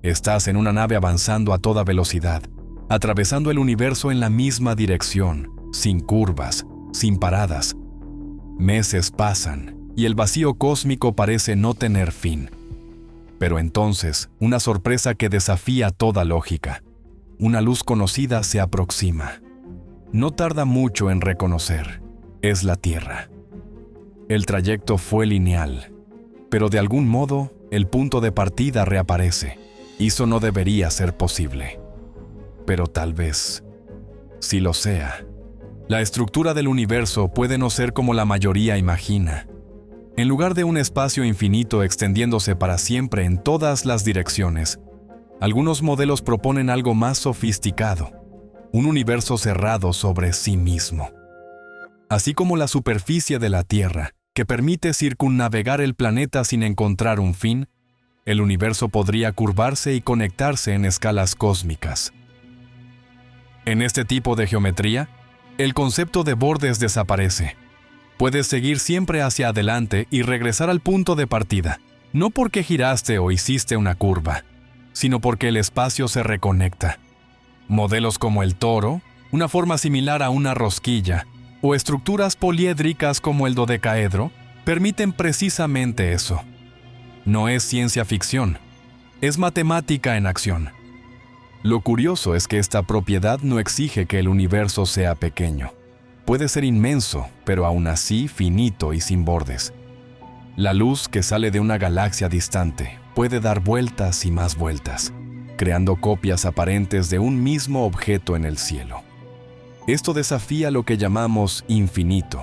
Estás en una nave avanzando a toda velocidad, atravesando el universo en la misma dirección, sin curvas, sin paradas. Meses pasan y el vacío cósmico parece no tener fin. Pero entonces, una sorpresa que desafía toda lógica. Una luz conocida se aproxima. No tarda mucho en reconocer. Es la Tierra. El trayecto fue lineal, pero de algún modo, el punto de partida reaparece. Eso no debería ser posible. Pero tal vez, sí lo sea. La estructura del universo puede no ser como la mayoría imagina. En lugar de un espacio infinito extendiéndose para siempre en todas las direcciones, algunos modelos proponen algo más sofisticado, un universo cerrado sobre sí mismo. Así como la superficie de la Tierra, que permite circunnavegar el planeta sin encontrar un fin, el universo podría curvarse y conectarse en escalas cósmicas. En este tipo de geometría, el concepto de bordes desaparece. Puedes seguir siempre hacia adelante y regresar al punto de partida, no porque giraste o hiciste una curva, sino porque el espacio se reconecta. Modelos como el toro, una forma similar a una rosquilla, o estructuras poliédricas como el dodecaedro, permiten precisamente eso. No es ciencia ficción, es matemática en acción. Lo curioso es que esta propiedad no exige que el universo sea pequeño. Puede ser inmenso, pero aún así finito y sin bordes. La luz que sale de una galaxia distante puede dar vueltas y más vueltas, creando copias aparentes de un mismo objeto en el cielo. Esto desafía lo que llamamos infinito,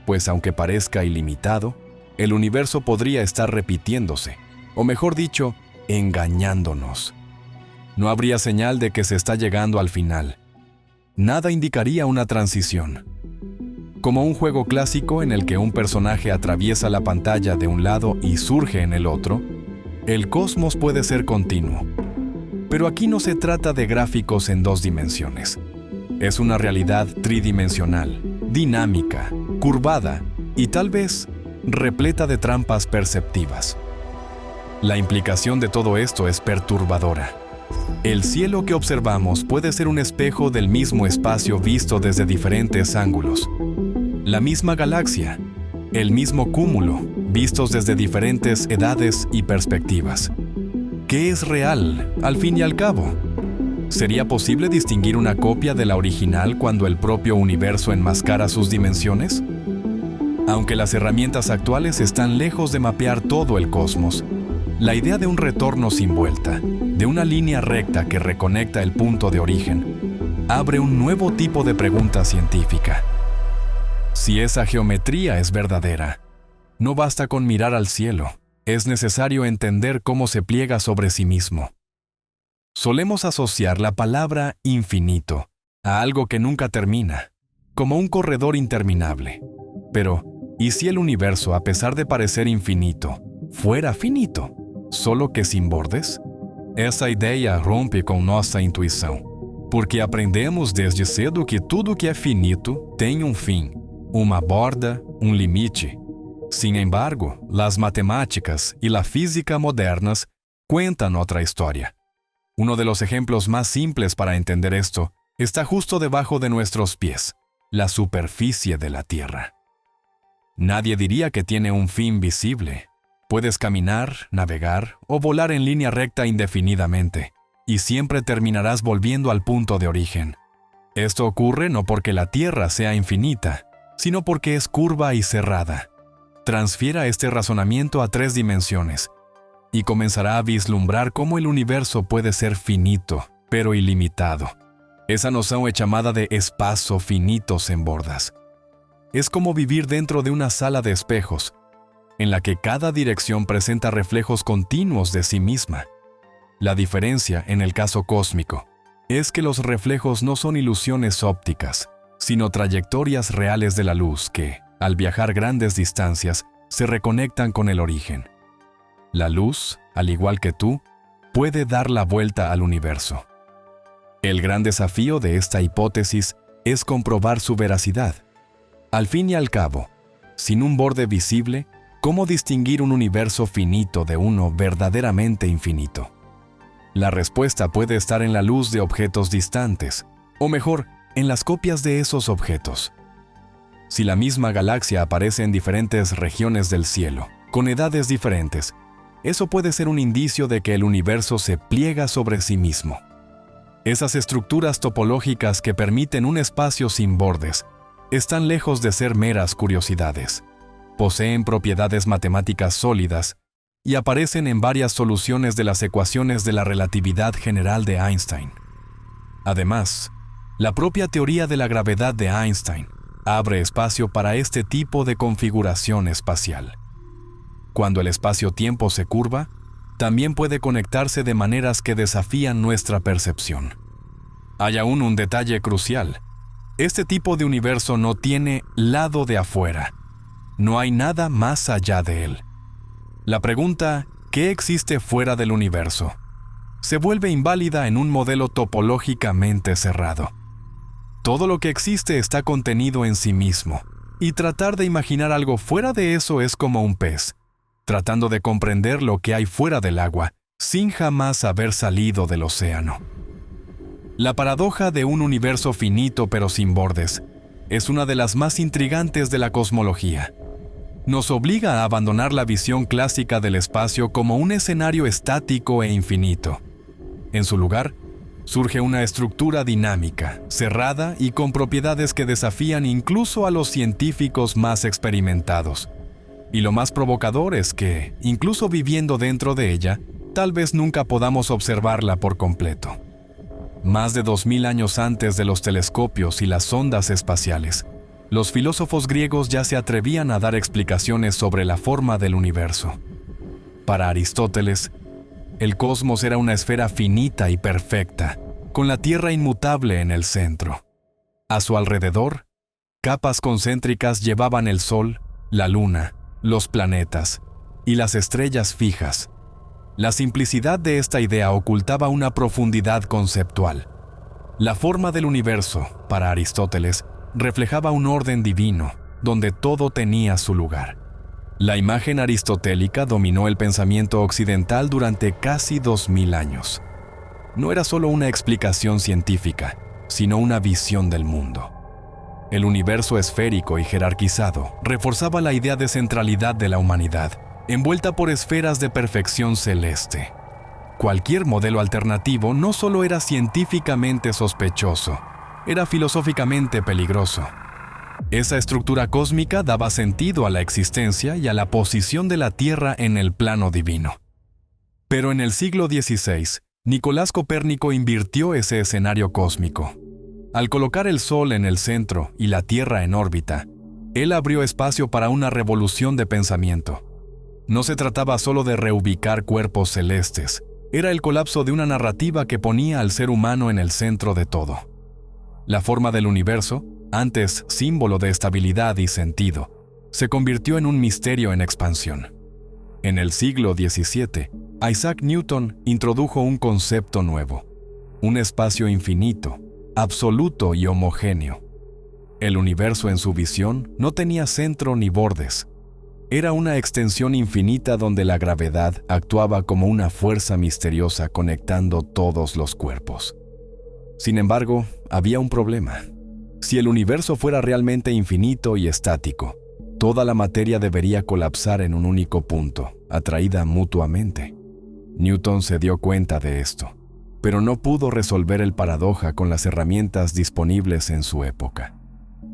pues aunque parezca ilimitado, el universo podría estar repitiéndose, o mejor dicho, engañándonos. No habría señal de que se está llegando al final. Nada indicaría una transición. Como un juego clásico en el que un personaje atraviesa la pantalla de un lado y surge en el otro, el cosmos puede ser continuo. Pero aquí no se trata de gráficos en 2 dimensiones. Es una realidad tridimensional, dinámica, curvada y tal vez repleta de trampas perceptivas. La implicación de todo esto es perturbadora. El cielo que observamos puede ser un espejo del mismo espacio visto desde diferentes ángulos. La misma galaxia, el mismo cúmulo, vistos desde diferentes edades y perspectivas. ¿Qué es real, al fin y al cabo? ¿Sería posible distinguir una copia de la original cuando el propio universo enmascara sus dimensiones? Aunque las herramientas actuales están lejos de mapear todo el cosmos, la idea de un retorno sin vuelta, de una línea recta que reconecta el punto de origen, abre un nuevo tipo de pregunta científica. Si esa geometría es verdadera, no basta con mirar al cielo, es necesario entender cómo se pliega sobre sí mismo. Solemos asociar la palabra infinito a algo que nunca termina, como un corredor interminable. Pero, ¿y si el universo, a pesar de parecer infinito, fuera finito, solo que sin bordes? Essa ideia rompe com nossa intuição, porque aprendemos desde cedo que tudo que é finito tem um fim, uma borda, um limite. Sin embargo, las matemáticas y la física modernas cuentan otra historia. Uno de los ejemplos más simples para entender esto está justo debajo de nuestros pies, la superficie de la Tierra. Nadie diría que tiene un fin visible. Puedes caminar, navegar o volar en línea recta indefinidamente, y siempre terminarás volviendo al punto de origen. Esto ocurre no porque la Tierra sea infinita, sino porque es curva y cerrada. Transfiera este razonamiento a 3 dimensiones, y comenzará a vislumbrar cómo el universo puede ser finito, pero ilimitado. Esa noción es llamada de espacio finito sem bordas. Es como vivir dentro de una sala de espejos, en la que cada dirección presenta reflejos continuos de sí misma. La diferencia, en el caso cósmico, es que los reflejos no son ilusiones ópticas, sino trayectorias reales de la luz que, al viajar grandes distancias, se reconectan con el origen. La luz, al igual que tú, puede dar la vuelta al universo. El gran desafío de esta hipótesis es comprobar su veracidad. Al fin y al cabo, sin un borde visible, ¿cómo distinguir un universo finito de uno verdaderamente infinito? La respuesta puede estar en la luz de objetos distantes, o mejor, en las copias de esos objetos. Si la misma galaxia aparece en diferentes regiones del cielo, con edades diferentes, eso puede ser un indicio de que el universo se pliega sobre sí mismo. Esas estructuras topológicas que permiten un espacio sin bordes están lejos de ser meras curiosidades. Poseen propiedades matemáticas sólidas y aparecen en varias soluciones de las ecuaciones de la relatividad general de Einstein. Además, la propia teoría de la gravedad de Einstein abre espacio para este tipo de configuración espacial. Cuando el espacio-tiempo se curva, también puede conectarse de maneras que desafían nuestra percepción. Hay aún un detalle crucial. Este tipo de universo no tiene lado de afuera. No hay nada más allá de él. La pregunta, ¿qué existe fuera del universo?, se vuelve inválida en un modelo topológicamente cerrado. Todo lo que existe está contenido en sí mismo, y tratar de imaginar algo fuera de eso es como un pez, tratando de comprender lo que hay fuera del agua, sin jamás haber salido del océano. La paradoja de un universo finito pero sin bordes es una de las más intrigantes de la cosmología. Nos obliga a abandonar la visión clásica del espacio como un escenario estático e infinito. En su lugar, surge una estructura dinámica, cerrada y con propiedades que desafían incluso a los científicos más experimentados. Y lo más provocador es que, incluso viviendo dentro de ella, tal vez nunca podamos observarla por completo. Más de 2000 años antes de los telescopios y las sondas espaciales, los filósofos griegos ya se atrevían a dar explicaciones sobre la forma del universo. Para Aristóteles, el cosmos era una esfera finita y perfecta, con la Tierra inmutable en el centro. A su alrededor, capas concéntricas llevaban el Sol, la Luna, los planetas y las estrellas fijas. La simplicidad de esta idea ocultaba una profundidad conceptual. La forma del universo, para Aristóteles, reflejaba un orden divino, donde todo tenía su lugar. La imagen aristotélica dominó el pensamiento occidental durante casi 2000 años. No era solo una explicación científica, sino una visión del mundo. El universo esférico y jerarquizado reforzaba la idea de centralidad de la humanidad, envuelta por esferas de perfección celeste. Cualquier modelo alternativo no solo era científicamente sospechoso, era filosóficamente peligroso. Esa estructura cósmica daba sentido a la existencia y a la posición de la Tierra en el plano divino. Pero en el siglo XVI, Nicolás Copérnico invirtió ese escenario cósmico. Al colocar el Sol en el centro y la Tierra en órbita, él abrió espacio para una revolución de pensamiento. No se trataba solo de reubicar cuerpos celestes, era el colapso de una narrativa que ponía al ser humano en el centro de todo. La forma del universo, antes símbolo de estabilidad y sentido, se convirtió en un misterio en expansión. En el siglo XVII, Isaac Newton introdujo un concepto nuevo, un espacio infinito, absoluto y homogéneo. El universo en su visión no tenía centro ni bordes. Era una extensión infinita donde la gravedad actuaba como una fuerza misteriosa conectando todos los cuerpos. Sin embargo, había un problema. Si el universo fuera realmente infinito y estático, toda la materia debería colapsar en un único punto, atraída mutuamente. Newton se dio cuenta de esto, pero no pudo resolver el paradoja con las herramientas disponibles en su época.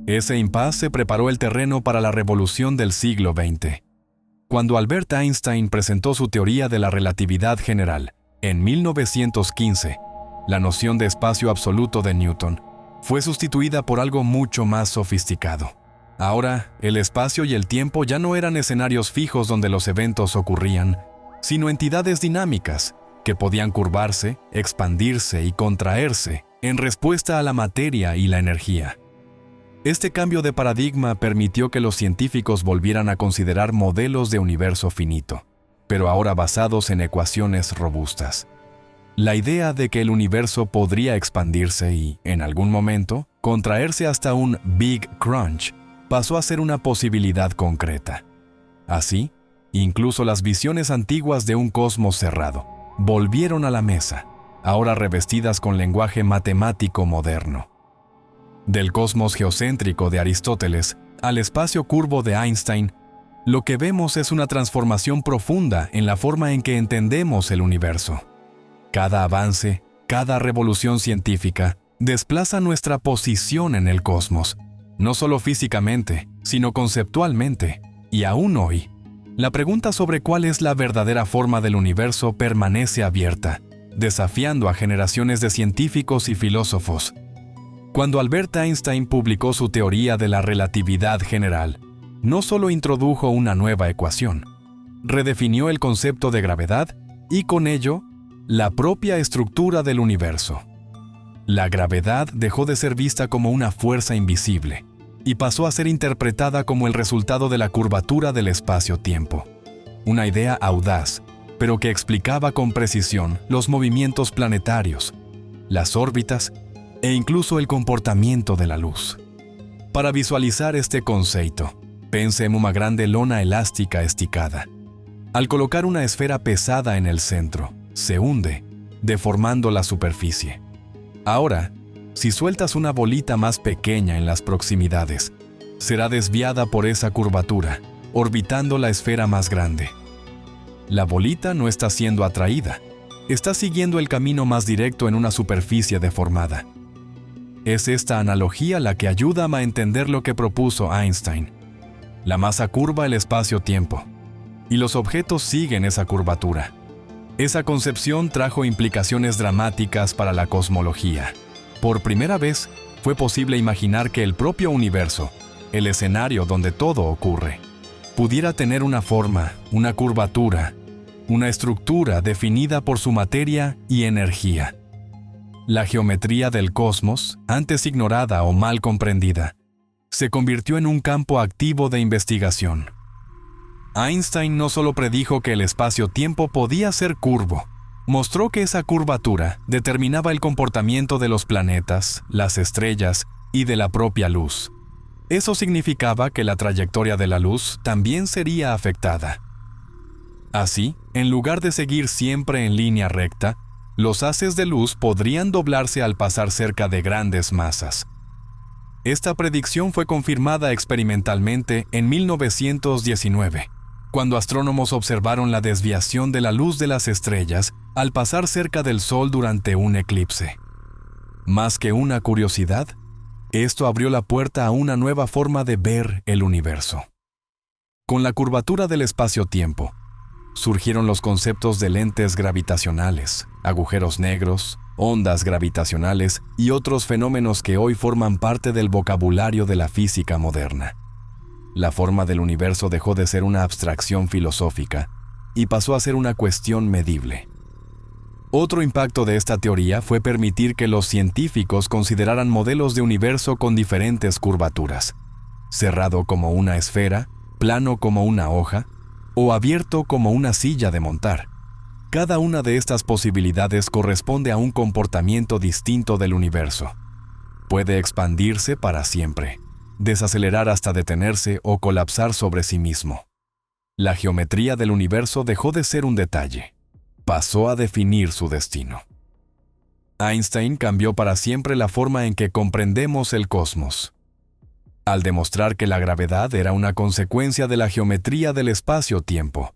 Ese impasse preparó el terreno para la revolución del siglo XX. Cuando Albert Einstein presentó su teoría de la relatividad general, en 1915, la noción de espacio absoluto de Newton fue sustituida por algo mucho más sofisticado. Ahora, el espacio y el tiempo ya no eran escenarios fijos donde los eventos ocurrían, sino entidades dinámicas que podían curvarse, expandirse y contraerse en respuesta a la materia y la energía. Este cambio de paradigma permitió que los científicos volvieran a considerar modelos de universo finito, pero ahora basados en ecuaciones robustas. La idea de que el universo podría expandirse y, en algún momento, contraerse hasta un Big Crunch pasó a ser una posibilidad concreta. Así, incluso las visiones antiguas de un cosmos cerrado volvieron a la mesa, ahora revestidas con lenguaje matemático moderno. Del cosmos geocéntrico de Aristóteles al espacio curvo de Einstein, lo que vemos es una transformación profunda en la forma en que entendemos el universo. Cada avance, cada revolución científica, desplaza nuestra posición en el cosmos, no solo físicamente, sino conceptualmente, y aún hoy, la pregunta sobre cuál es la verdadera forma del universo permanece abierta, desafiando a generaciones de científicos y filósofos. Cuando Albert Einstein publicó su teoría de la relatividad general, no solo introdujo una nueva ecuación, redefinió el concepto de gravedad y con ello, la propia estructura del universo. La gravedad dejó de ser vista como una fuerza invisible y pasó a ser interpretada como el resultado de la curvatura del espacio-tiempo. Una idea audaz, pero que explicaba con precisión los movimientos planetarios, las órbitas e incluso el comportamiento de la luz. Para visualizar este concepto, pense en una grande lona elástica esticada. Al colocar una esfera pesada en el centro, se hunde, deformando la superficie. Ahora, si sueltas una bolita más pequeña en las proximidades, será desviada por esa curvatura, orbitando la esfera más grande. La bolita no está siendo atraída, está siguiendo el camino más directo en una superficie deformada. Es esta analogía la que ayuda a entender lo que propuso Einstein. La masa curva el espacio-tiempo, y los objetos siguen esa curvatura. Esa concepción trajo implicaciones dramáticas para la cosmología. Por primera vez, fue posible imaginar que el propio universo, el escenario donde todo ocurre, pudiera tener una forma, una curvatura, una estructura definida por su materia y energía. La geometría del cosmos, antes ignorada o mal comprendida, se convirtió en un campo activo de investigación. Einstein no solo predijo que el espacio-tiempo podía ser curvo, mostró que esa curvatura determinaba el comportamiento de los planetas, las estrellas y de la propia luz. Eso significaba que la trayectoria de la luz también sería afectada. Así, en lugar de seguir siempre en línea recta, los haces de luz podrían doblarse al pasar cerca de grandes masas. Esta predicción fue confirmada experimentalmente en 1919, cuando astrónomos observaron la desviación de la luz de las estrellas al pasar cerca del Sol durante un eclipse. Más que una curiosidad, esto abrió la puerta a una nueva forma de ver el universo. Con la curvatura del espacio-tiempo, surgieron los conceptos de lentes gravitacionales, agujeros negros, ondas gravitacionales y otros fenómenos que hoy forman parte del vocabulario de la física moderna. La forma del universo dejó de ser una abstracción filosófica y pasó a ser una cuestión medible. Otro impacto de esta teoría fue permitir que los científicos consideraran modelos de universo con diferentes curvaturas, cerrado como una esfera, plano como una hoja, o abierto como una silla de montar. Cada una de estas posibilidades corresponde a un comportamiento distinto del universo. Puede expandirse para siempre, desacelerar hasta detenerse o colapsar sobre sí mismo. La geometría del universo dejó de ser un detalle. Pasó a definir su destino. Einstein cambió para siempre la forma en que comprendemos el cosmos. Al demostrar que la gravedad era una consecuencia de la geometría del espacio-tiempo,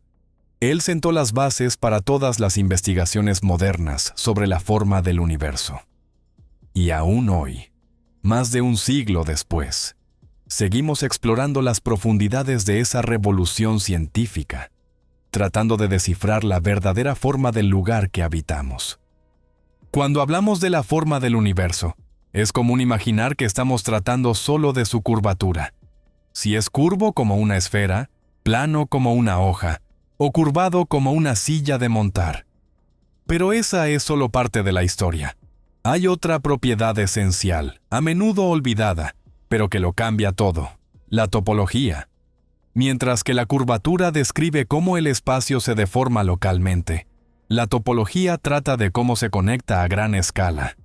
él sentó las bases para todas las investigaciones modernas sobre la forma del universo. Y aún hoy, más de un siglo después, seguimos explorando las profundidades de esa revolución científica, tratando de descifrar la verdadera forma del lugar que habitamos. Cuando hablamos de la forma del universo, es común imaginar que estamos tratando solo de su curvatura. Si es curvo como una esfera, plano como una hoja, o curvado como una silla de montar. Pero esa es solo parte de la historia. Hay otra propiedad esencial, a menudo olvidada, pero que lo cambia todo: la topología. Mientras que la curvatura describe cómo el espacio se deforma localmente, la topología trata de cómo se conecta a gran escala.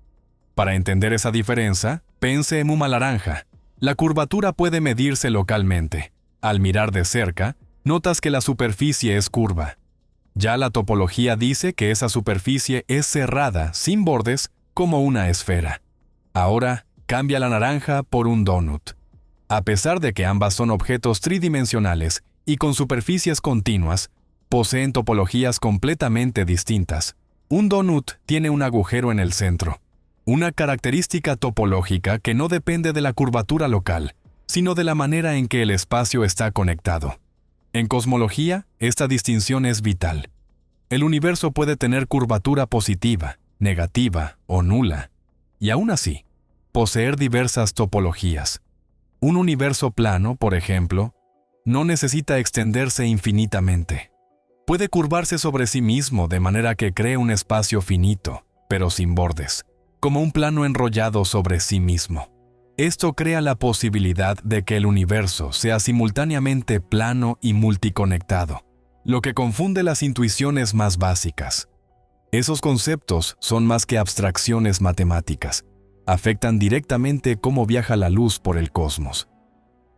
Para entender esa diferencia, pense en una naranja. La curvatura puede medirse localmente. Al mirar de cerca, notas que la superficie es curva. Ya la topología dice que esa superficie es cerrada, sin bordes, como una esfera. Ahora, cambia la naranja por un donut. A pesar de que ambas son objetos tridimensionales y con superficies continuas, poseen topologías completamente distintas. Un donut tiene un agujero en el centro, una característica topológica que no depende de la curvatura local, sino de la manera en que el espacio está conectado. En cosmología, esta distinción es vital. El universo puede tener curvatura positiva, negativa o nula, y aún así, poseer diversas topologías. Un universo plano, por ejemplo, no necesita extenderse infinitamente. Puede curvarse sobre sí mismo de manera que cree un espacio finito, pero sin bordes, como un plano enrollado sobre sí mismo. Esto crea la posibilidad de que el universo sea simultáneamente plano y multiconectado, lo que confunde las intuiciones más básicas. Esos conceptos son más que abstracciones matemáticas. Afectan directamente cómo viaja la luz por el cosmos.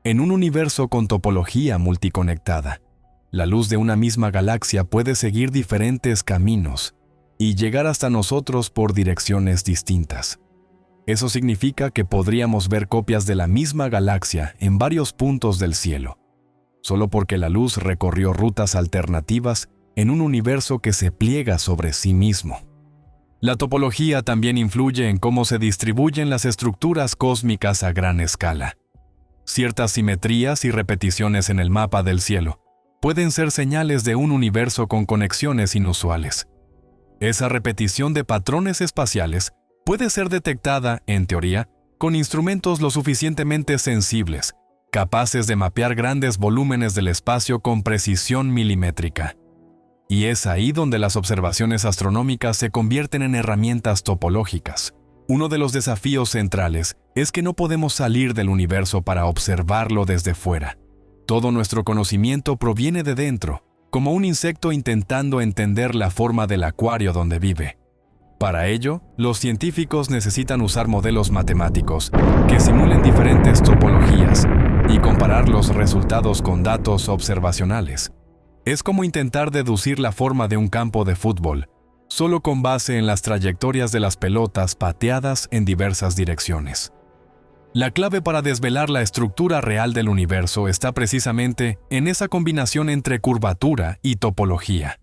En un universo con topología multiconectada, la luz de una misma galaxia puede seguir diferentes caminos y llegar hasta nosotros por direcciones distintas. Eso significa que podríamos ver copias de la misma galaxia en varios puntos del cielo, solo porque la luz recorrió rutas alternativas en un universo que se pliega sobre sí mismo. La topología también influye en cómo se distribuyen las estructuras cósmicas a gran escala. Ciertas simetrías y repeticiones en el mapa del cielo pueden ser señales de un universo con conexiones inusuales. Esa repetición de patrones espaciales puede ser detectada, en teoría, con instrumentos lo suficientemente sensibles, capaces de mapear grandes volúmenes del espacio con precisión milimétrica. Y es ahí donde las observaciones astronómicas se convierten en herramientas topológicas. Uno de los desafíos centrales es que no podemos salir del universo para observarlo desde fuera. Todo nuestro conocimiento proviene de dentro, como un insecto intentando entender la forma del acuario donde vive. Para ello, los científicos necesitan usar modelos matemáticos que simulen diferentes topologías y comparar los resultados con datos observacionales. Es como intentar deducir la forma de un campo de fútbol, solo con base en las trayectorias de las pelotas pateadas en diversas direcciones. La clave para desvelar la estructura real del universo está precisamente en esa combinación entre curvatura y topología.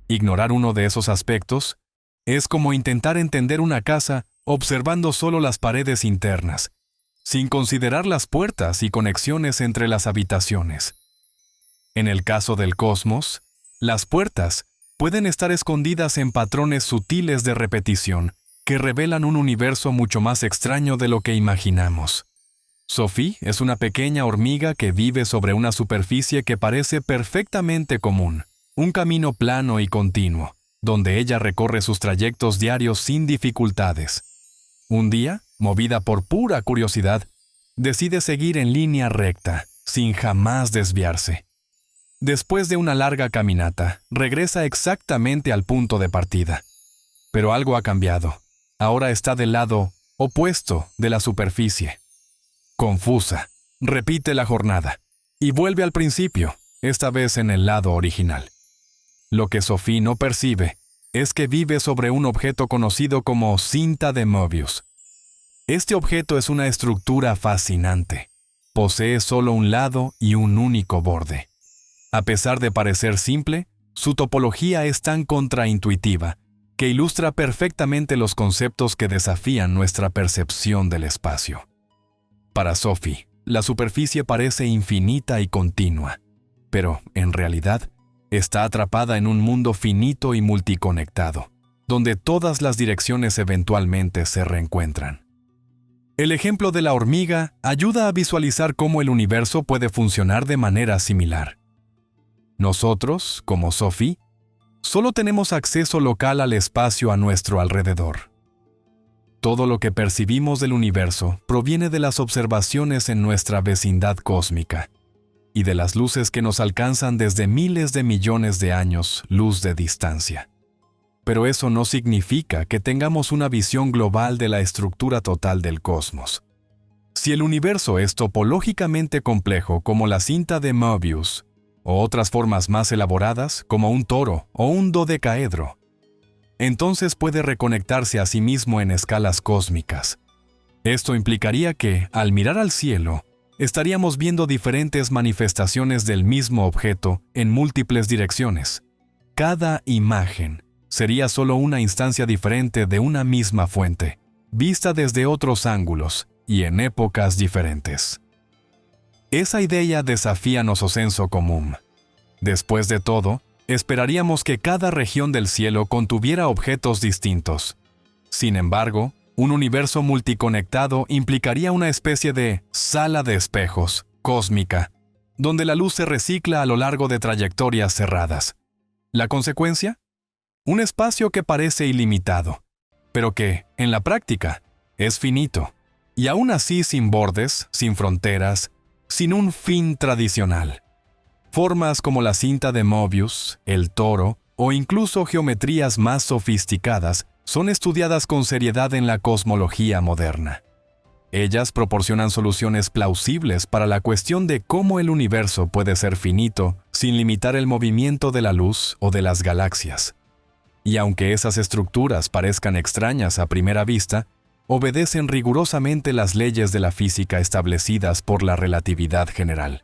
Ignorar uno de esos aspectos es como intentar entender una casa observando solo las paredes internas, sin considerar las puertas y conexiones entre las habitaciones. En el caso del cosmos, las puertas pueden estar escondidas en patrones sutiles de repetición que revelan un universo mucho más extraño de lo que imaginamos. Sophie es una pequeña hormiga que vive sobre una superficie que parece perfectamente común, un camino plano y continuo, donde ella recorre sus trayectos diarios sin dificultades. Un día, movida por pura curiosidad, decide seguir en línea recta, sin jamás desviarse. Después de una larga caminata, regresa exactamente al punto de partida. Pero algo ha cambiado. Ahora está del lado opuesto de la superficie. Confusa, repite la jornada y vuelve al principio, esta vez en el lado original. Lo que Sophie no percibe es que vive sobre un objeto conocido como cinta de Möbius. Este objeto es una estructura fascinante. Posee solo un lado y un único borde. A pesar de parecer simple, su topología es tan contraintuitiva que ilustra perfectamente los conceptos que desafían nuestra percepción del espacio. Para Sophie, la superficie parece infinita y continua, pero, en realidad, está atrapada en un mundo finito y multiconectado, donde todas las direcciones eventualmente se reencuentran. El ejemplo de la hormiga ayuda a visualizar cómo el universo puede funcionar de manera similar. Nosotros, como Sophie, solo tenemos acceso local al espacio a nuestro alrededor. Todo lo que percibimos del universo proviene de las observaciones en nuestra vecindad cósmica y de las luces que nos alcanzan desde miles de millones de años luz de distancia. Pero eso no significa que tengamos una visión global de la estructura total del cosmos. Si el universo es topológicamente complejo como la cinta de Möbius, o otras formas más elaboradas, como un toro o un dodecaedro. Entonces puede reconectarse a sí mismo en escalas cósmicas. Esto implicaría que, al mirar al cielo, estaríamos viendo diferentes manifestaciones del mismo objeto en múltiples direcciones. Cada imagen sería solo una instancia diferente de una misma fuente, vista desde otros ángulos y en épocas diferentes. Esa idea desafía nuestro senso común. Después de todo, esperaríamos que cada región del cielo contuviera objetos distintos. Sin embargo, un universo multiconectado implicaría una especie de sala de espejos cósmica, donde la luz se recicla a lo largo de trayectorias cerradas. ¿La consecuencia? Un espacio que parece ilimitado, pero que, en la práctica, es finito, y aún así sin bordes, sin fronteras, sin un fin tradicional. Formas como la cinta de Möbius, el toro o incluso geometrías más sofisticadas son estudiadas con seriedad en la cosmología moderna. Ellas proporcionan soluciones plausibles para la cuestión de cómo el universo puede ser finito sin limitar el movimiento de la luz o de las galaxias. Y aunque esas estructuras parezcan extrañas a primera vista, obedecen rigurosamente las leyes de la física establecidas por la relatividad general.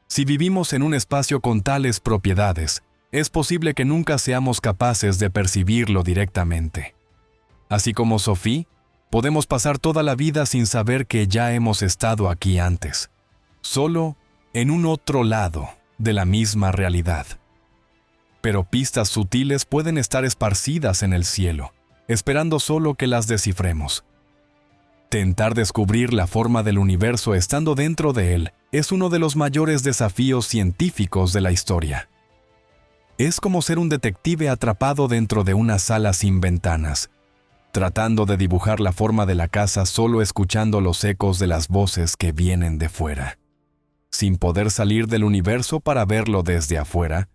Si vivimos en un espacio con tales propiedades, es posible que nunca seamos capaces de percibirlo directamente. Así como Sophie, podemos pasar toda la vida sin saber que ya hemos estado aquí antes, solo en un otro lado de la misma realidad. Pero pistas sutiles pueden estar esparcidas en el cielo, esperando solo que las descifremos. Tentar descubrir la forma del universo estando dentro de él es uno de los mayores desafíos científicos de la historia. Es como ser un detective atrapado dentro de una sala sin ventanas, tratando de dibujar la forma de la casa solo escuchando los ecos de las voces que vienen de fuera. Sin poder salir del universo para verlo desde afuera,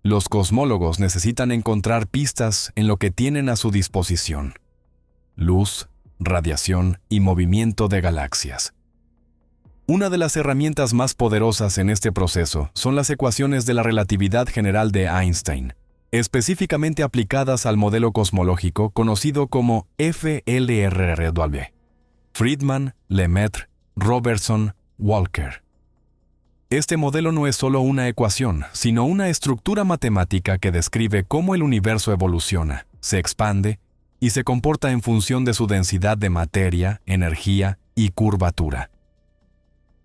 los cosmólogos necesitan encontrar pistas en lo que tienen a su disposición: luz, radiación y movimiento de galaxias. Una de las herramientas más poderosas en este proceso son las ecuaciones de la relatividad general de Einstein, específicamente aplicadas al modelo cosmológico conocido como FLRW. Friedman, Lemaitre, Robertson, Walker. Este modelo no es solo una ecuación, sino una estructura matemática que describe cómo el universo evoluciona, se expande y se comporta en función de su densidad de materia, energía y curvatura.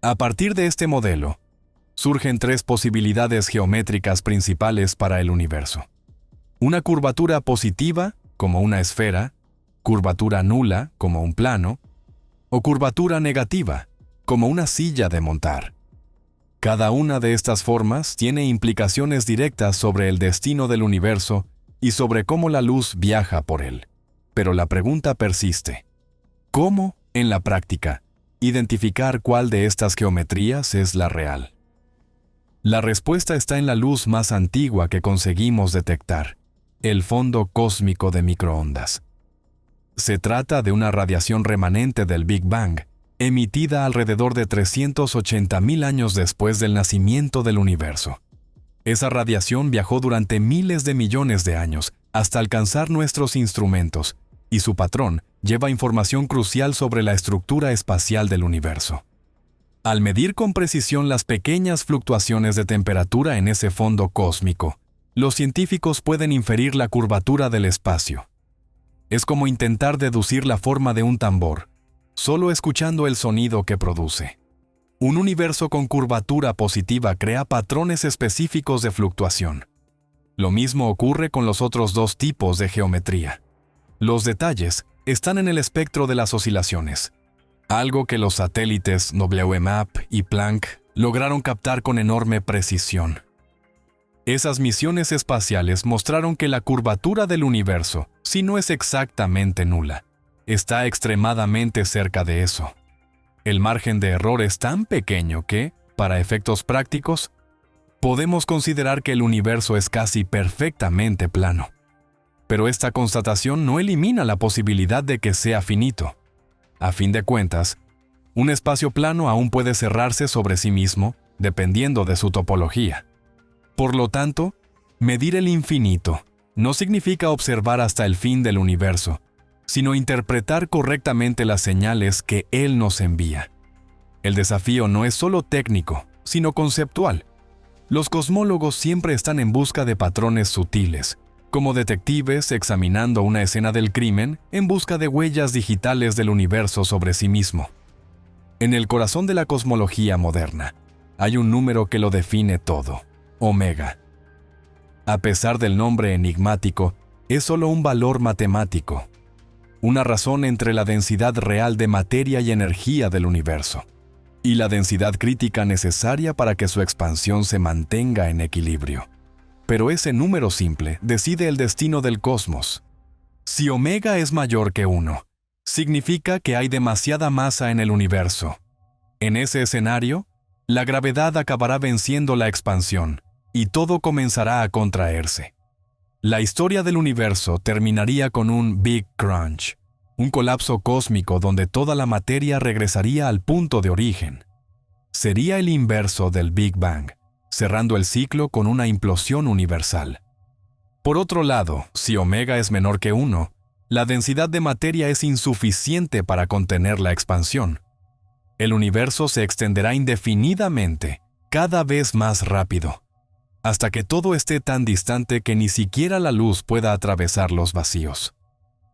A partir de este modelo, surgen tres posibilidades geométricas principales para el universo: una curvatura positiva, como una esfera; curvatura nula, como un plano; o curvatura negativa, como una silla de montar. Cada una de estas formas tiene implicaciones directas sobre el destino del universo y sobre cómo la luz viaja por él. Pero la pregunta persiste: ¿cómo, en la práctica, identificar cuál de estas geometrías es la real? La respuesta está en la luz más antigua que conseguimos detectar: el fondo cósmico de microondas. Se trata de una radiación remanente del Big Bang, emitida alrededor de 380.000 años después del nacimiento del universo. Esa radiación viajó durante miles de millones de años hasta alcanzar nuestros instrumentos, y su patrón lleva información crucial sobre la estructura espacial del universo. Al medir con precisión las pequeñas fluctuaciones de temperatura en ese fondo cósmico, los científicos pueden inferir la curvatura del espacio. Es como intentar deducir la forma de un tambor, solo escuchando el sonido que produce. Un universo con curvatura positiva crea patrones específicos de fluctuación. Lo mismo ocurre con los otros dos tipos de geometría. Los detalles están en el espectro de las oscilaciones, algo que los satélites WMAP y Planck lograron captar con enorme precisión. Esas misiones espaciales mostraron que la curvatura del universo, si no es exactamente nula, está extremadamente cerca de eso. El margen de error es tan pequeño que, para efectos prácticos, podemos considerar que el universo es casi perfectamente plano. Pero esta constatación no elimina la posibilidad de que sea finito. A fin de cuentas, un espacio plano aún puede cerrarse sobre sí mismo, dependiendo de su topología. Por lo tanto, medir el infinito no significa observar hasta el fin del universo, sino interpretar correctamente las señales que Él nos envía. El desafío no es solo técnico, sino conceptual. Los cosmólogos siempre están en busca de patrones sutiles, como detectives examinando una escena del crimen en busca de huellas digitales del universo sobre sí mismo. En el corazón de la cosmología moderna, hay un número que lo define todo: omega. A pesar del nombre enigmático, es solo un valor matemático, una razón entre la densidad real de materia y energía del universo, y la densidad crítica necesaria para que su expansión se mantenga en equilibrio. Pero ese número simple decide el destino del cosmos. Si omega es mayor que 1, significa que hay demasiada masa en el universo. En ese escenario, la gravedad acabará venciendo la expansión, y todo comenzará a contraerse. La historia del universo terminaría con un Big Crunch, un colapso cósmico donde toda la materia regresaría al punto de origen. Sería el inverso del Big Bang, cerrando el ciclo con una implosión universal. Por otro lado, si omega es menor que 1, la densidad de materia es insuficiente para contener la expansión. El universo se extenderá indefinidamente, cada vez más rápido, hasta que todo esté tan distante que ni siquiera la luz pueda atravesar los vacíos.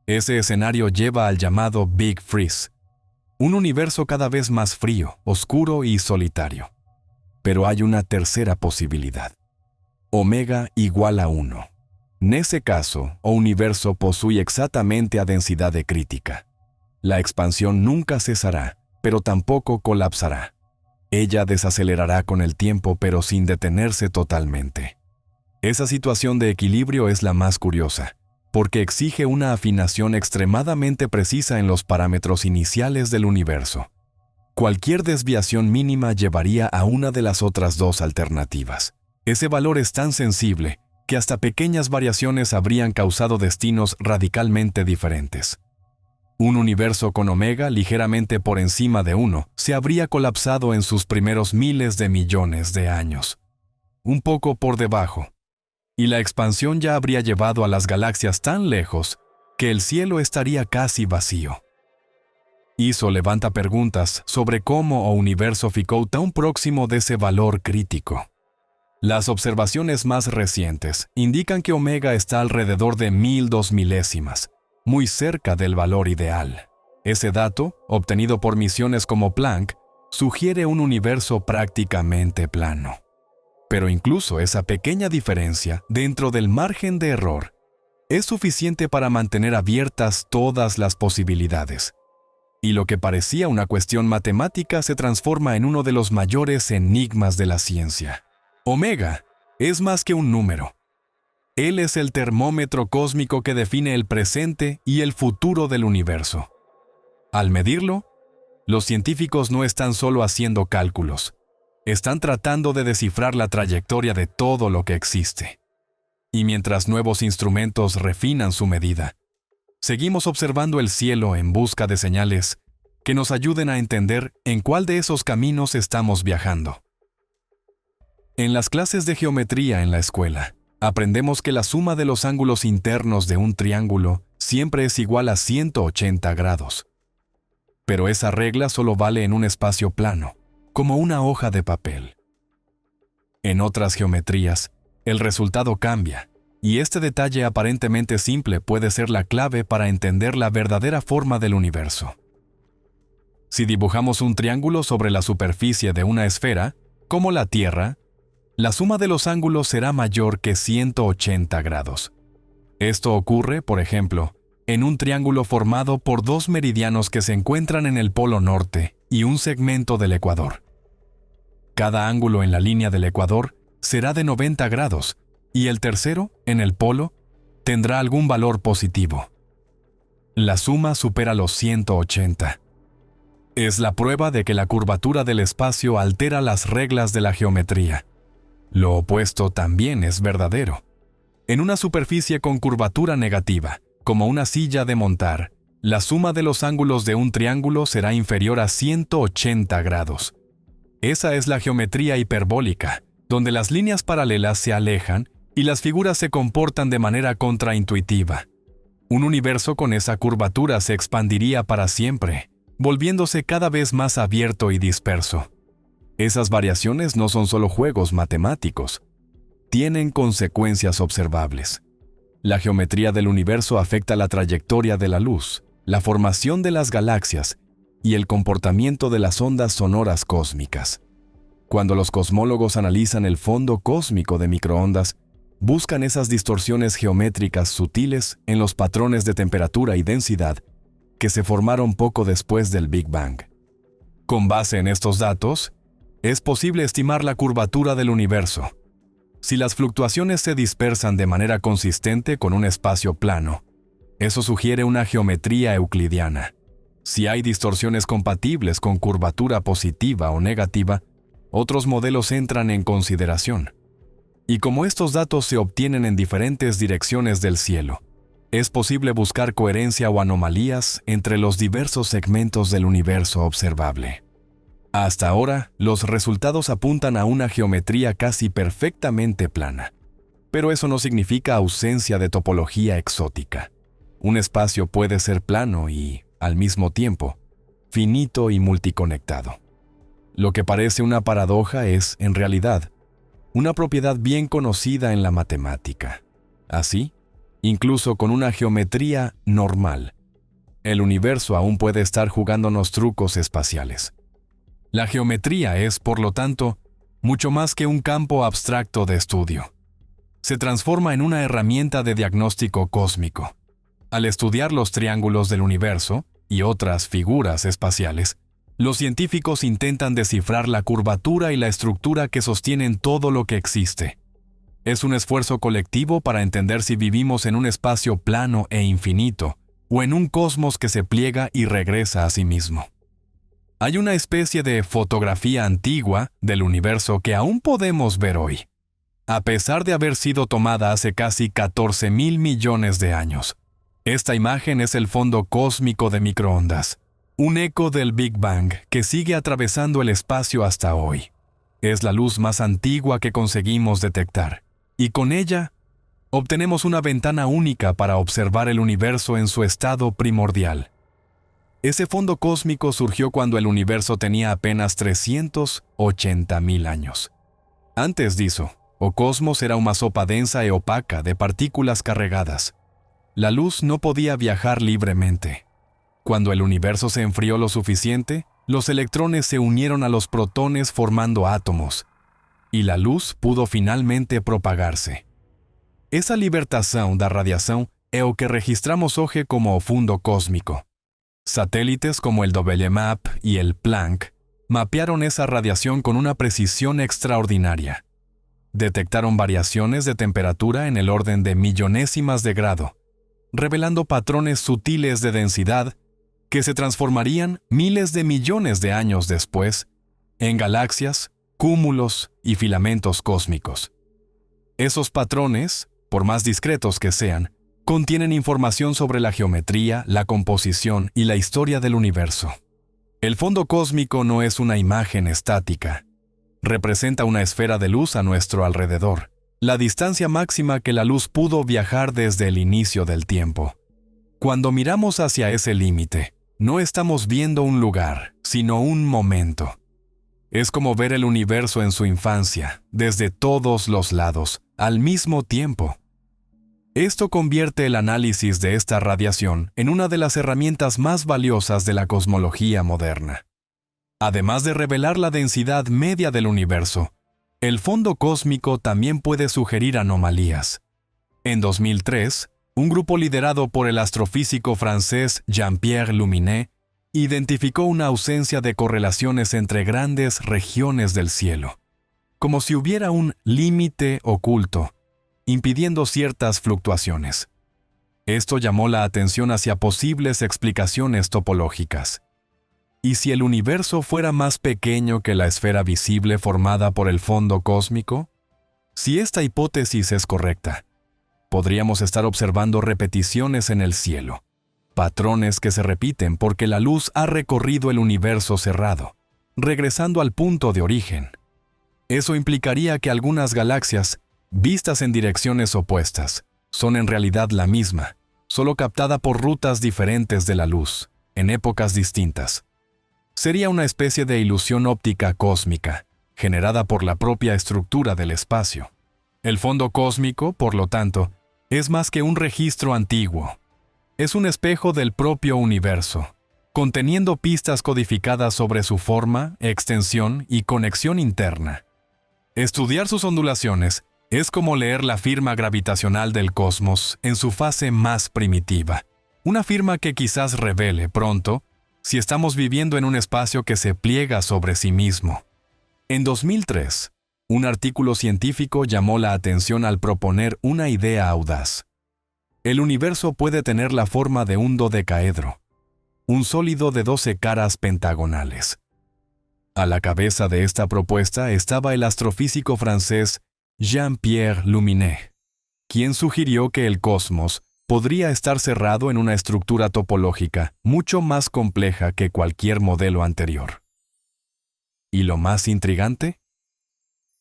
Ese escenario lleva al llamado Big Freeze, un universo cada vez más frío, oscuro y solitario. Pero hay una tercera posibilidad: omega igual a 1. En ese caso, o universo posee exactamente a densidad de crítica. La expansión nunca cesará, pero tampoco colapsará. Ella desacelerará con el tiempo, pero sin detenerse totalmente. Esa situación de equilibrio es la más curiosa, porque exige una afinación extremadamente precisa en los parámetros iniciales del universo. Cualquier desviación mínima llevaría a una de las otras dos alternativas. Ese valor es tan sensible que hasta pequeñas variaciones habrían causado destinos radicalmente diferentes. Un universo con omega ligeramente por encima de 1 se habría colapsado en sus primeros miles de millones de años, un poco por debajo, y la expansión ya habría llevado a las galaxias tan lejos que el cielo estaría casi vacío. Eso levanta preguntas sobre cómo o universo ficou tan próximo de ese valor crítico. Las observaciones más recientes indican que omega está alrededor de 1002 milésimas, muy cerca del valor ideal. Ese dato, obtenido por misiones como Planck, sugiere un universo prácticamente plano. Pero incluso esa pequeña diferencia dentro del margen de error es suficiente para mantener abiertas todas las posibilidades. Y lo que parecía una cuestión matemática se transforma en uno de los mayores enigmas de la ciencia. Omega es más que un número. Él es el termómetro cósmico que define el presente y el futuro del universo. Al medirlo, los científicos no están solo haciendo cálculos, están tratando de descifrar la trayectoria de todo lo que existe. Y mientras nuevos instrumentos refinan su medida, seguimos observando el cielo en busca de señales que nos ayuden a entender en cuál de esos caminos estamos viajando. En las clases de geometría en la escuela, aprendemos que la suma de los ángulos internos de un triángulo siempre es igual a 180 grados. Pero esa regla solo vale en un espacio plano, como una hoja de papel. En otras geometrías, el resultado cambia, y este detalle aparentemente simple puede ser la clave para entender la verdadera forma del universo. Si dibujamos un triángulo sobre la superficie de una esfera, como la Tierra, la suma de los ángulos será mayor que 180 grados. Esto ocurre, por ejemplo, en un triángulo formado por dos meridianos que se encuentran en el polo norte y un segmento del ecuador. Cada ángulo en la línea del ecuador será de 90 grados y el tercero, en el polo, tendrá algún valor positivo. La suma supera los 180. Es la prueba de que la curvatura del espacio altera las reglas de la geometría. Lo opuesto también es verdadero. En una superficie con curvatura negativa, como una silla de montar, la suma de los ángulos de un triángulo será inferior a 180 grados. Esa es la geometría hiperbólica, donde las líneas paralelas se alejan y las figuras se comportan de manera contraintuitiva. Un universo con esa curvatura se expandiría para siempre, volviéndose cada vez más abierto y disperso. Esas variaciones no son solo juegos matemáticos, tienen consecuencias observables. La geometría del universo afecta la trayectoria de la luz, la formación de las galaxias y el comportamiento de las ondas sonoras cósmicas. Cuando los cosmólogos analizan el fondo cósmico de microondas, buscan esas distorsiones geométricas sutiles en los patrones de temperatura y densidad que se formaron poco después del Big Bang. Con base en estos datos, es posible estimar la curvatura del universo. Si las fluctuaciones se dispersan de manera consistente con un espacio plano, eso sugiere una geometría euclidiana. Si hay distorsiones compatibles con curvatura positiva o negativa, otros modelos entran en consideración. Y como estos datos se obtienen en diferentes direcciones del cielo, es posible buscar coherencia o anomalías entre los diversos segmentos del universo observable. Hasta ahora, los resultados apuntan a una geometría casi perfectamente plana. Pero eso no significa ausencia de topología exótica. Un espacio puede ser plano y, al mismo tiempo, finito y multiconectado. Lo que parece una paradoja es, en realidad, una propiedad bien conocida en la matemática. Así, incluso con una geometría normal, el universo aún puede estar jugándonos trucos espaciales. La geometría es, por lo tanto, mucho más que un campo abstracto de estudio. Se transforma en una herramienta de diagnóstico cósmico. Al estudiar los triángulos del universo y otras figuras espaciales, los científicos intentan descifrar la curvatura y la estructura que sostienen todo lo que existe. Es un esfuerzo colectivo para entender si vivimos en un espacio plano e infinito, o en un cosmos que se pliega y regresa a sí mismo. Hay una especie de fotografía antigua del universo que aún podemos ver hoy, a pesar de haber sido tomada hace casi 14,000 millones de años. Esta imagen es el fondo cósmico de microondas, un eco del Big Bang que sigue atravesando el espacio hasta hoy. Es la luz más antigua que conseguimos detectar, y con ella obtenemos una ventana única para observar el universo en su estado primordial. Ese fondo cósmico surgió cuando el universo tenía apenas 380,000 años. Antes disso, o cosmos era una sopa densa y opaca de partículas cargadas. La luz no podía viajar libremente. Cuando el universo se enfrió lo suficiente, los electrones se unieron a los protones formando átomos, y la luz pudo finalmente propagarse. Esa libertação da radiação é o que registramos hoje como o fundo cósmico. Satélites como el WMAP y el Planck mapearon esa radiación con una precisión extraordinaria. Detectaron variaciones de temperatura en el orden de millonésimas de grado, revelando patrones sutiles de densidad que se transformarían miles de millones de años después en galaxias, cúmulos y filamentos cósmicos. Esos patrones, por más discretos que sean, contienen información sobre la geometría, la composición y la historia del universo. El fondo cósmico no es una imagen estática. Representa una esfera de luz a nuestro alrededor, la distancia máxima que la luz pudo viajar desde el inicio del tiempo. Cuando miramos hacia ese límite, no estamos viendo un lugar, sino un momento. Es como ver el universo en su infancia, desde todos los lados, al mismo tiempo. Esto convierte el análisis de esta radiación en una de las herramientas más valiosas de la cosmología moderna. Además de revelar la densidad media del universo, el fondo cósmico también puede sugerir anomalías. En 2003, un grupo liderado por el astrofísico francés Jean-Pierre Luminet identificó una ausencia de correlaciones entre grandes regiones del cielo, como si hubiera un límite oculto, impidiendo ciertas fluctuaciones. Esto llamó la atención hacia posibles explicaciones topológicas. ¿Y si el universo fuera más pequeño que la esfera visible formada por el fondo cósmico? Si esta hipótesis es correcta, podríamos estar observando repeticiones en el cielo, patrones que se repiten porque la luz ha recorrido el universo cerrado, regresando al punto de origen. Eso implicaría que algunas galaxias, vistas en direcciones opuestas, son en realidad la misma, solo captada por rutas diferentes de la luz, en épocas distintas. Sería una especie de ilusión óptica cósmica, generada por la propia estructura del espacio. El fondo cósmico, por lo tanto, es más que un registro antiguo. Es un espejo del propio universo, conteniendo pistas codificadas sobre su forma, extensión y conexión interna. Estudiar sus ondulaciones es como leer la firma gravitacional del cosmos en su fase más primitiva, una firma que quizás revele pronto si estamos viviendo en un espacio que se pliega sobre sí mismo. En 2003, un artículo científico llamó la atención al proponer una idea audaz. El universo puede tener la forma de un dodecaedro, un sólido de 12 caras pentagonales. A la cabeza de esta propuesta estaba el astrofísico francés Jean-Pierre Luminet, quien sugirió que el cosmos podría estar cerrado en una estructura topológica mucho más compleja que cualquier modelo anterior. ¿Y lo más intrigante?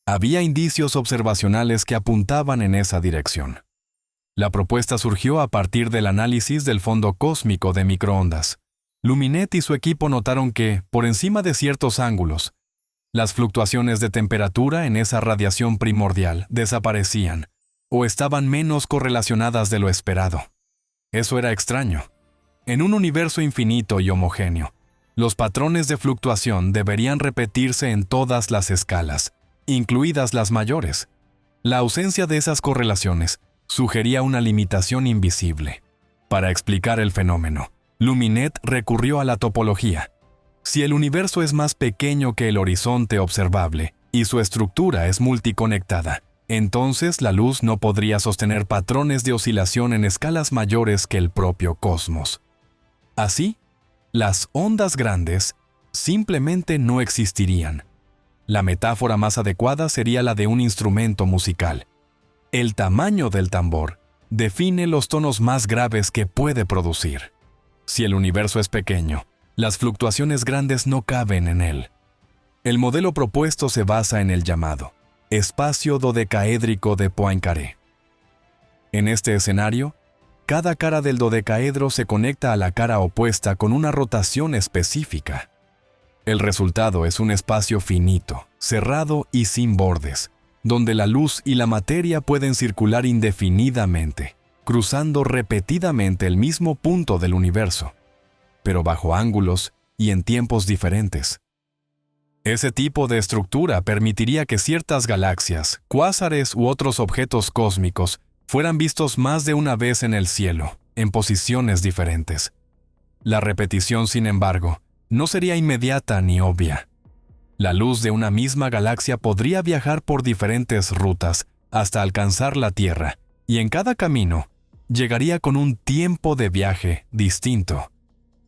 Había indicios observacionales que apuntaban en esa dirección. La propuesta surgió a partir del análisis del fondo cósmico de microondas. Luminet y su equipo notaron que, por encima de ciertos ángulos, las fluctuaciones de temperatura en esa radiación primordial desaparecían o estaban menos correlacionadas de lo esperado. Eso era extraño. En un universo infinito y homogéneo, los patrones de fluctuación deberían repetirse en todas las escalas, incluidas las mayores. La ausencia de esas correlaciones sugería una limitación invisible. Para explicar el fenómeno, Luminet recurrió a la topología. Si el universo es más pequeño que el horizonte observable y su estructura es multiconectada, entonces la luz no podría sostener patrones de oscilación en escalas mayores que el propio cosmos. Así, las ondas grandes simplemente no existirían. La metáfora más adecuada sería la de un instrumento musical. El tamaño del tambor define los tonos más graves que puede producir. Si el universo es pequeño, las fluctuaciones grandes no caben en él. El modelo propuesto se basa en el llamado espacio dodecaédrico de Poincaré. En este escenario, cada cara del dodecaedro se conecta a la cara opuesta con una rotación específica. El resultado es un espacio finito, cerrado y sin bordes, donde la luz y la materia pueden circular indefinidamente, cruzando repetidamente el mismo punto del universo, pero bajo ángulos y en tiempos diferentes. Ese tipo de estructura permitiría que ciertas galaxias, cuásares u otros objetos cósmicos fueran vistos más de una vez en el cielo, en posiciones diferentes. La repetición, sin embargo, no sería inmediata ni obvia. La luz de una misma galaxia podría viajar por diferentes rutas hasta alcanzar la Tierra, y en cada camino llegaría con un tiempo de viaje distinto,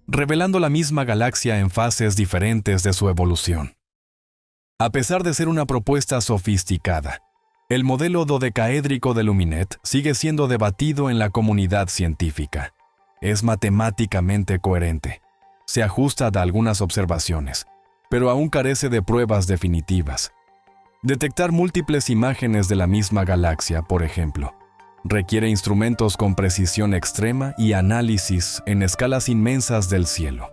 revelando la misma galaxia en fases diferentes de su evolución. A pesar de ser una propuesta sofisticada, el modelo dodecaédrico de Luminet sigue siendo debatido en la comunidad científica. Es matemáticamente coherente, se ajusta a algunas observaciones, pero aún carece de pruebas definitivas. Detectar múltiples imágenes de la misma galaxia, por ejemplo, requiere instrumentos con precisión extrema y análisis en escalas inmensas del cielo.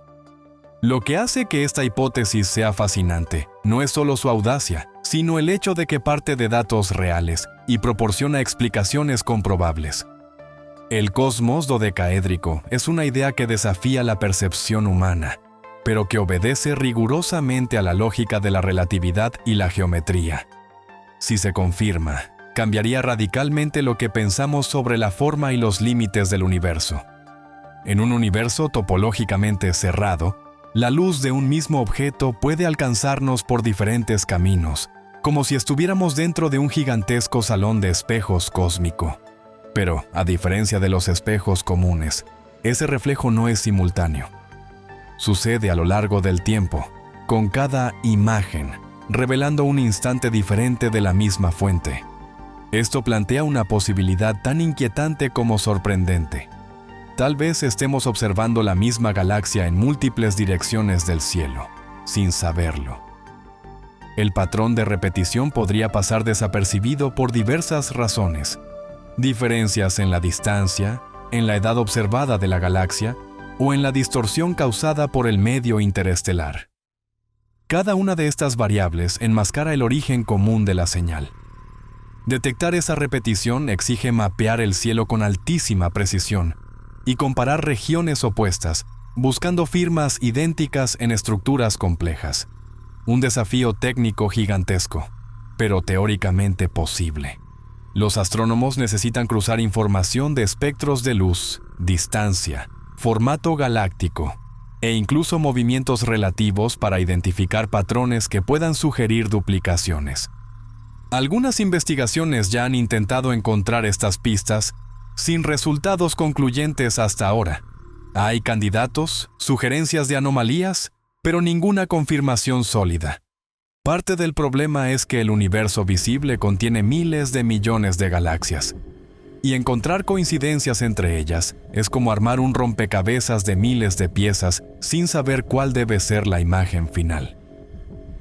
Lo que hace que esta hipótesis sea fascinante no es solo su audacia, sino el hecho de que parte de datos reales y proporciona explicaciones comprobables. El cosmos dodecaédrico es una idea que desafía la percepción humana, pero que obedece rigurosamente a la lógica de la relatividad y la geometría. Si se confirma, cambiaría radicalmente lo que pensamos sobre la forma y los límites del universo. En un universo topológicamente cerrado, la luz de un mismo objeto puede alcanzarnos por diferentes caminos, como si estuviéramos dentro de un gigantesco salón de espejos cósmico. Pero, a diferencia de los espejos comunes, ese reflejo no es simultáneo. Sucede a lo largo del tiempo, con cada imagen, revelando un instante diferente de la misma fuente. Esto plantea una posibilidad tan inquietante como sorprendente. Tal vez estemos observando la misma galaxia en múltiples direcciones del cielo, sin saberlo. El patrón de repetición podría pasar desapercibido por diversas razones. Diferencias en la distancia, en la edad observada de la galaxia o en la distorsión causada por el medio interestelar. Cada una de estas variables enmascara el origen común de la señal. Detectar esa repetición exige mapear el cielo con altísima precisión y comparar regiones opuestas, buscando firmas idénticas en estructuras complejas. Un desafío técnico gigantesco, pero teóricamente posible. Los astrónomos necesitan cruzar información de espectros de luz, distancia, formato galáctico e incluso movimientos relativos para identificar patrones que puedan sugerir duplicaciones. Algunas investigaciones ya han intentado encontrar estas pistas sin resultados concluyentes hasta ahora. Hay candidatos, sugerencias de anomalías, pero ninguna confirmación sólida. Parte del problema es que el universo visible contiene miles de millones de galaxias, y encontrar coincidencias entre ellas es como armar un rompecabezas de miles de piezas sin saber cuál debe ser la imagen final.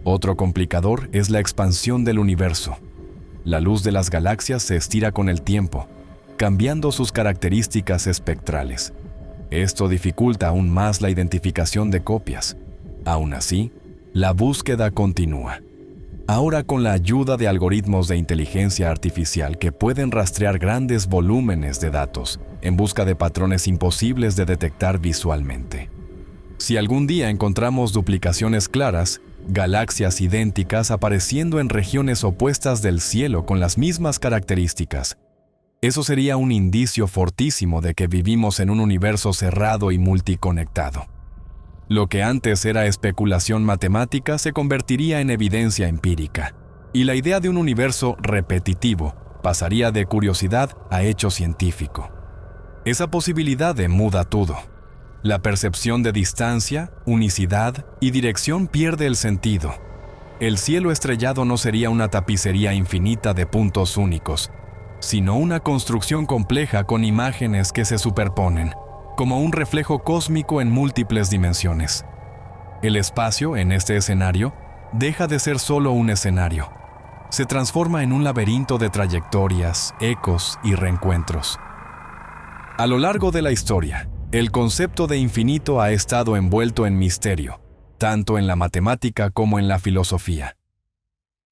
Otro complicador es la expansión del universo. La luz de las galaxias se estira con el tiempo, cambiando sus características espectrales. Esto dificulta aún más la identificación de copias. Aún así, la búsqueda continúa. Ahora con la ayuda de algoritmos de inteligencia artificial que pueden rastrear grandes volúmenes de datos en busca de patrones imposibles de detectar visualmente. Si algún día encontramos duplicaciones claras, galaxias idénticas apareciendo en regiones opuestas del cielo con las mismas características, eso sería un indicio fortísimo de que vivimos en un universo cerrado y multiconectado. Lo que antes era especulación matemática se convertiría en evidencia empírica, y la idea de un universo repetitivo pasaría de curiosidad a hecho científico. Esa posibilidad muda todo. La percepción de distancia, unicidad y dirección pierde el sentido. El cielo estrellado no sería una tapicería infinita de puntos únicos, sino una construcción compleja con imágenes que se superponen, como un reflejo cósmico en múltiples dimensiones. El espacio, en este escenario, deja de ser solo un escenario. Se transforma en un laberinto de trayectorias, ecos y reencuentros. A lo largo de la historia, el concepto de infinito ha estado envuelto en misterio, tanto en la matemática como en la filosofía.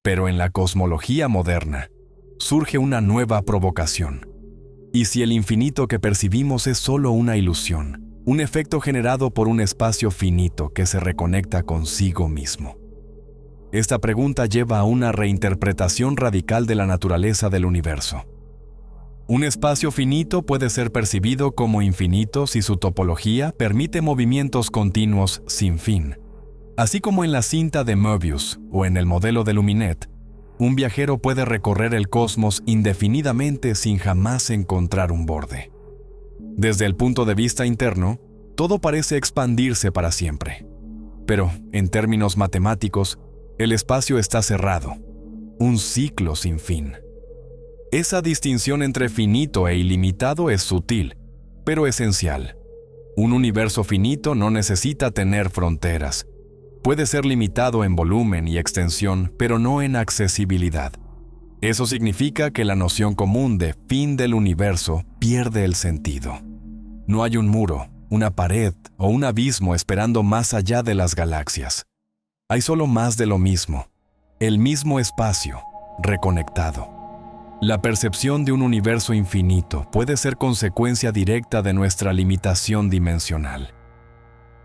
Pero en la cosmología moderna, surge una nueva provocación. ¿Y si el infinito que percibimos es solo una ilusión, un efecto generado por un espacio finito que se reconecta consigo mismo? Esta pregunta lleva a una reinterpretación radical de la naturaleza del universo. Un espacio finito puede ser percibido como infinito si su topología permite movimientos continuos sin fin. Así como en la cinta de Möbius o en el modelo de Luminet, un viajero puede recorrer el cosmos indefinidamente sin jamás encontrar un borde. Desde el punto de vista interno, todo parece expandirse para siempre. Pero, en términos matemáticos, el espacio está cerrado, un ciclo sin fin. Esa distinción entre finito e ilimitado es sutil, pero esencial. Un universo finito no necesita tener fronteras. Puede ser limitado en volumen y extensión, pero no en accesibilidad. Eso significa que la noción común de fin del universo pierde el sentido. No hay un muro, una pared o un abismo esperando más allá de las galaxias. Hay solo más de lo mismo, el mismo espacio, reconectado. La percepción de un universo infinito puede ser consecuencia directa de nuestra limitación dimensional.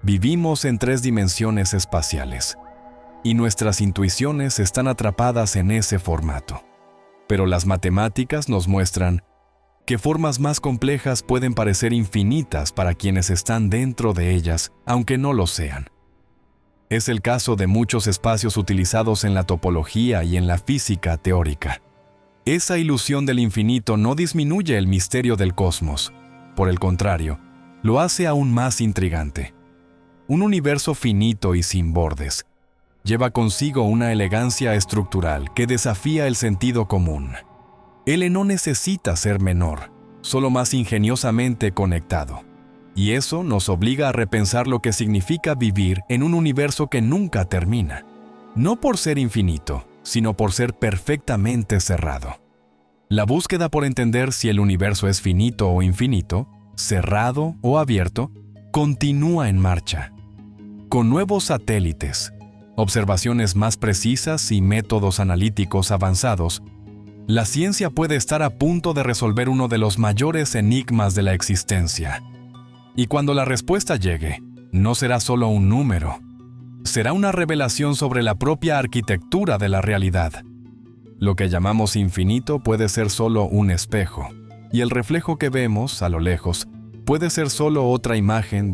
Vivimos en 3 dimensiones espaciales, y nuestras intuiciones están atrapadas en ese formato. Pero las matemáticas nos muestran que formas más complejas pueden parecer infinitas para quienes están dentro de ellas, aunque no lo sean. Es el caso de muchos espacios utilizados en la topología y en la física teórica. Esa ilusión del infinito no disminuye el misterio del cosmos. Por el contrario, lo hace aún más intrigante. Un universo finito y sin bordes lleva consigo una elegancia estructural que desafía el sentido común. Él no necesita ser menor, solo más ingeniosamente conectado. Y eso nos obliga a repensar lo que significa vivir en un universo que nunca termina. no por ser infinito, sino por ser perfectamente cerrado. La búsqueda por entender si el universo es finito o infinito, cerrado o abierto, continúa en marcha. Con nuevos satélites, observaciones más precisas y métodos analíticos avanzados, la ciencia puede estar a punto de resolver uno de los mayores enigmas de la existencia. Y cuando la respuesta llegue, no será solo un número, será una revelación sobre la propia arquitectura de la realidad. Lo que llamamos infinito puede ser solo un espejo, y el reflejo que vemos a lo lejos puede ser solo otra imagen